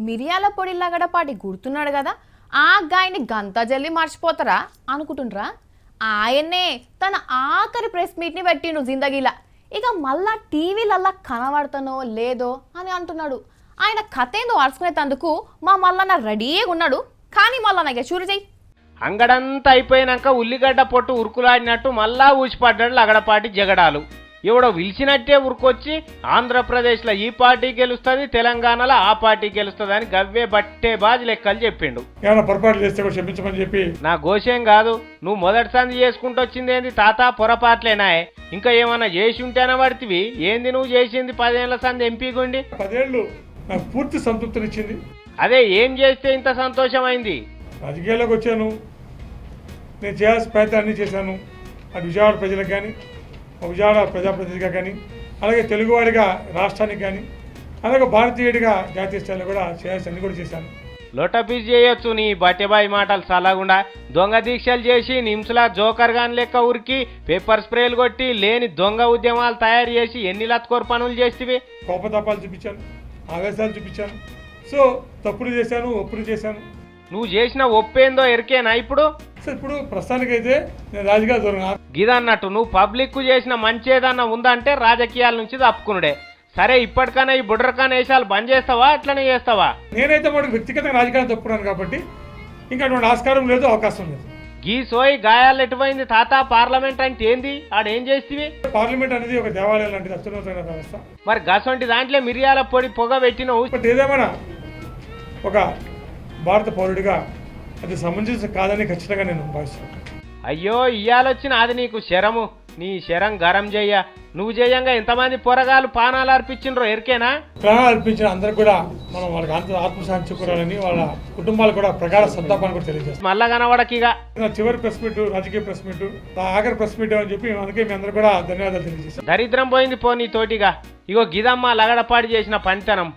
మిరియాల పొడి లగడపాటి గుర్తున్నాడు కదా ఆ గాయని గంత జల్లి మర్చిపోతారా అనుకుంటుండ్రా ఆయన్నే తన ఆఖరి ప్రెస్ మీట్ని పెట్టిండు జిందగీలా ఇక మళ్ళా టీవీలల్లా కనబడతానో లేదో అని అంటున్నాడు ఆయన కథ ఏందో అరుచుకునేందుకు మా మల్లన్న రెడీగా ఉన్నాడు కానీ మల్లన్న ఇక చూరు చెయ్యి అంగడంతా అయిపోయినాక ఉల్లిగడ్డ పొట్టు ఉరుకులాడినట్టు మళ్ళా ఊసిపడ్డాడు లగడపాటి జగడాలు ఎవడో పిలిచినట్టే ఉరుకొచ్చి ఆంధ్రప్రదేశ్లో ఈ పార్టీ గెలుస్తుంది తెలంగాణలో ఆ పార్టీ గెలుస్తుంది అని గవ్వే బట్టే బాజు లెక్కలు చెప్పిండు. ఏమైనా పొరపాటు చేస్తే కూడా క్షమించమని చెప్పి నా గోషేం కాదు నువ్వు మొదటి సంధి చేసుకుంటూ వచ్చింది ఏంది తాత పొరపాట్లేనాయే ఇంకా ఏమన్నా చేసి ఉంటేనా పడితివి ఏంది నువ్వు చేసింది 10 ఏళ్ల సంధి ఎంపీ గుండి 10 ఏళ్ళు నాకు పూర్తి సంతృప్తినిచ్చింది. అదే ఏం చేస్తే ఇంత సంతోషమైంది? రాజకీయాల్లోకి వచ్చాను, నేను చేయాల్సిన ప్రయత్నాన్ని చేశాను. అటు విజయవాడ ప్రజలకు కానీ విజయవాడ ప్రజాప్రతినిధిగా కానీ అలాగే తెలుగువాడిగా రాష్ట్రానికి కానీ అలాగే భారతీయుడిగా జాతీయ స్థాయిలో కూడా చేయాల్సి కూడా చేశాను. లోటపీస్ చేయొచ్చు నీ బట్టెబాయి మాటలు సలాగుండా దొంగ దీక్షలు చేసి నిమ్స్లా జోకర్ గాని లెక్క ఉరికి పేపర్ స్ప్రేలు కొట్టి లేని దొంగ ఉద్యమాలు తయారు చేసి ఎన్ని లత్కోర్ పనులు చేస్తేవి. కోపతాపాలు చూపించాను, ఆవేశాలు చూపించాను. సో తప్పులు చేశాను, ఒప్పులు చేశాను. నువ్వు చేసిన ఒప్పేందో ఎరికేనా ఇప్పుడు? ఇప్పుడు ప్రస్తుతానికైతే నేను రాజకీయ దూరం గిదన్నట్టు నువ్వు పబ్లిక్ కు చేసిన మంచి ఏదన్నా ఉందంటే రాజకీయాల నుంచి తప్పుకునుడే. సరే ఇప్పటికైనా ఈ బుడ్రకాన్ వేషాలు బంద్ చేస్తావా అట్లనే చేస్తావా? నేనైతే వాడికి వ్యక్తిగతంగా రాజకీయాలు తప్పుకున్నాను కాబట్టి ఇంకా అటువంటి ఆస్కారం లేదు, అవకాశం లేదు. గీ సోయి గాయాలు ఎటుపోయింది తాత? పార్లమెంట్ అంటే ఏంది? ఆడేం చేస్తేవి? పార్లమెంట్ అనేది ఒక దేవాలయం లాంటిది, అత్యున్నతమైన వ్యవస్థ. మరి గసంటి దాంట్లో మిరియాల పొడి పొగ పెట్టినవు. బట్ ఏదేమైనా ఒక భారత పౌరుడిగా అది సమంజసం కాదని ఖచ్చితంగా నేను భావిస్తాను. అయ్యో ఇయ్యాలొచ్చిన అది నీకు శరము, నీ శరం గరం చెయ్య. నువ్వు చేయంగా ఎంతమంది పొరగాలు పానాలు అర్పించిండ్రో ఎరికేనా? ప్రాణాలు అర్పించిన అందరూ కూడా మనం వాళ్ళకి అంత ఆత్మశాంతి చూడాలని వాళ్ళ కుటుంబాలు కూడా ప్రగాఢ సంతాపాన్ని కూడా తెలియజేస్తాం. మళ్ళా కనబడకిగా చివరి ప్రెస్ మీట్, రాజకీయ ప్రెస్ మీట్, ఆఖరి ప్రెస్ మీట్ అని చెప్పి అందుకే మీ అందరూ కూడా ధన్యవాదాలు తెలియజేస్తాం. దరిద్రం పోయింది పో నీ తోటిగా. ఇగో గిదమ్మ లగడపాడి చేసిన పనితనం.